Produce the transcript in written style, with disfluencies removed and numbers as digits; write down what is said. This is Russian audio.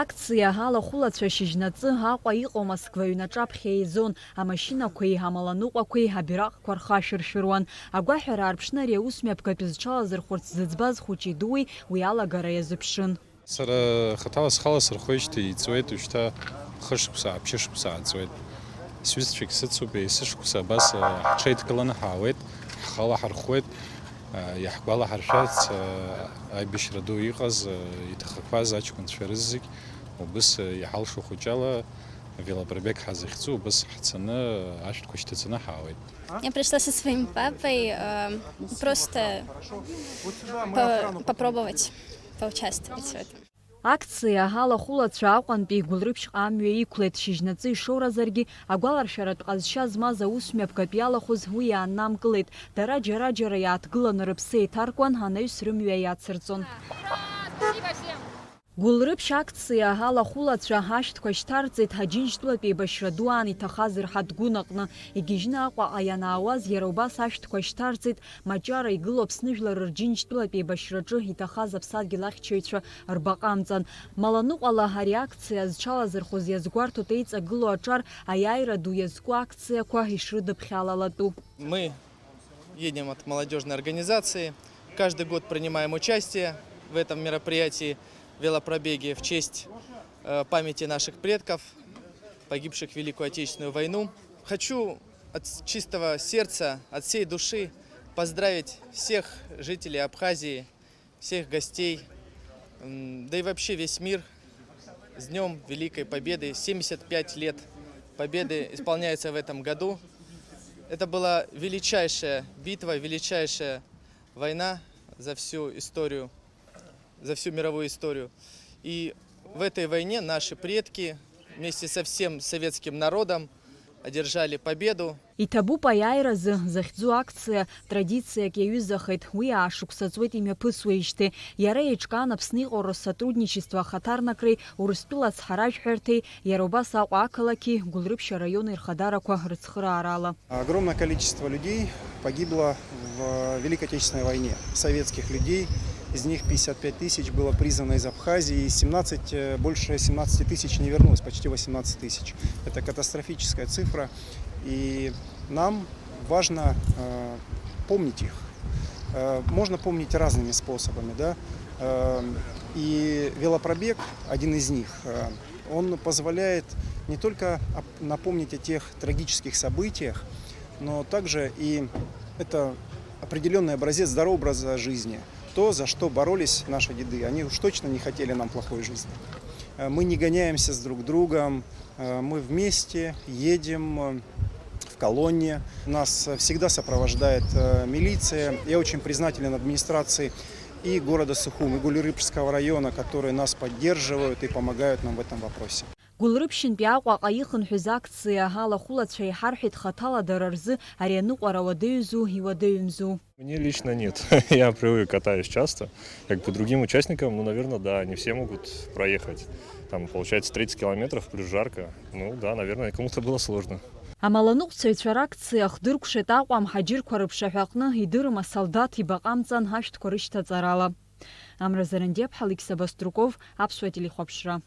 Акциа алахәылацәа шьыжьнаҵы Аҟәа иҟоу Москва ҩнаҿаԥхьа еизон, амашьынақәеи, амаланыҟәақәеи, абираҟқәа рхашәыршәыруан. Агәаҳәара арԥшны ари аусмҩаԥгатәы зҽалазырхәырц зыӡбаз хәыҷи дуи уи алагара иазыԥшын. Сара хаҭала схаласырхәеижьҭеи иҵуеит уажәшьҭа хышықәса, ԥшьышықәса ааҵуеит. Сҩызцәагь сыцуп, есышықәса абас ҳҽеидкыланы ҳаауеит, ҳхала ҳархәуеит, иаҳгәалаҳаршәарц аибашьра ду иҟаз, иҭахақәаз аҷкәынцәа рызегь убыс иҳалшо хәыҷала велопробег ҳазыхьӡу, убыс ҳцаны ашәҭқәа шьҭыҵаны ҳаауеит. Я пришла со своим папой просто попробовать поучаствовать в этом. Акциа алахәылацәа Аҟәантәи Гәылрыԥшьҟа амҩа иқәлеит. Шьыжьнаҵы ишоуразаргьы агәаларшәаратә ҟазшьа змаз аусмҩаԥгатәы иалахәыз уи иааннамкылеит. Дара џьара-џьара иааҭгыланы рыԥсы еиҭаркуан, анаҩс рымҩа иацырҵон. Гәылрыԥшь акциа алахәылацәа ашәҭқәа шьҭарҵеит Ҳаџьынџьтәылатәи еибашьра ду аан иҭахаз рҳаҭгәын аҟны. Игьежьны Аҟәаҟа ианаауаз иара убас ашәҭқәа шьҭарҵеит маҷара игылоу Аԥсны Жәлар Рџьынџьтәылатәи еибашьраҿы иҭахаз аԥсадгьыл ахьчаҩцәа рбаҟамҵан. Маланыҟәала ари акциа зҽалазырхәыз иазгәарҭоит еиҵагылоу аҿар аиааира ду иазку акциақәа ишрыдыԥхьалалатәу. Мы едем от молодежной организации. Каждый год принимаем участие в этом мероприятии. Велопробеги в честь памяти наших предков, погибших в Великую Отечественную войну. Хочу от чистого сердца, от всей души поздравить всех жителей Абхазии, всех гостей, да и вообще весь мир с Днем Великой Победы. 75 лет Победы исполняется в этом году. Это была величайшая битва, величайшая война за всю историю, за всю мировую историю. И в этой войне наши предки вместе со всем советским народом одержали победу. Иҭабуп Аиааиразы захьӡу акциа традициак иаҩызахеит, уи аашықәсаҵуеит имҩаԥысуеижьҭеи. Иара еиҿкаан Аԥсны иҟоу Россотрудничество ахаҭарнакреи, Урыстәыла ацҳаражәҳәарҭеи, иара убас Аҟәа ақалақьи, Гәылрыԥшь араион ирхадарақәа рыцхыраарала. Огромное количество людей погибло в Великой Отечественной войне, советских людей. Из них 55 тысяч было призвано из Абхазии, и больше 17 тысяч не вернулось, почти 18 тысяч. Это катастрофическая цифра, и нам важно помнить их. Можно помнить разными способами, да? И велопробег, один из них, он позволяет не только напомнить о тех трагических событиях, но также и это определенный образец здорового образа жизни. То, за что боролись наши деды. Они уж точно не хотели нам плохой жизни. Мы не гоняемся с друг другом, мы вместе едем в колонне. Нас всегда сопровождает милиция. Я очень признателен администрации и города Сухум, и Гәылрыԥшьского района, которые нас поддерживают и помогают нам в этом вопросе. Гәылрыԥшьынтәи Аҟәаҟа ихынҳәыз акциа алахәылацәа иҳарҳәеит хаҭала дара рзы ари аныҟәара уадаҩызу иуадаҩымзу. Мне лично нет. Я привык, катаюсь часто. Как по другим участникам, ну, наверное, да, не все могут проехать. Там, получается, 30 километров, плюс жарко. Ну, да, наверное, кому-то было сложно. Амаланыҟәцаҩцәа ракциа хдыркәшеит Аҟәа амҳаџьырқәа рыԥшаҳәаҟны идырым асолдаҭ ибаҟамҵан ашәҭқәа рышьҭаҵарала. Амразарандиаԥҳа, Алексей Баструков, Аԥсуа телехәаԥшра.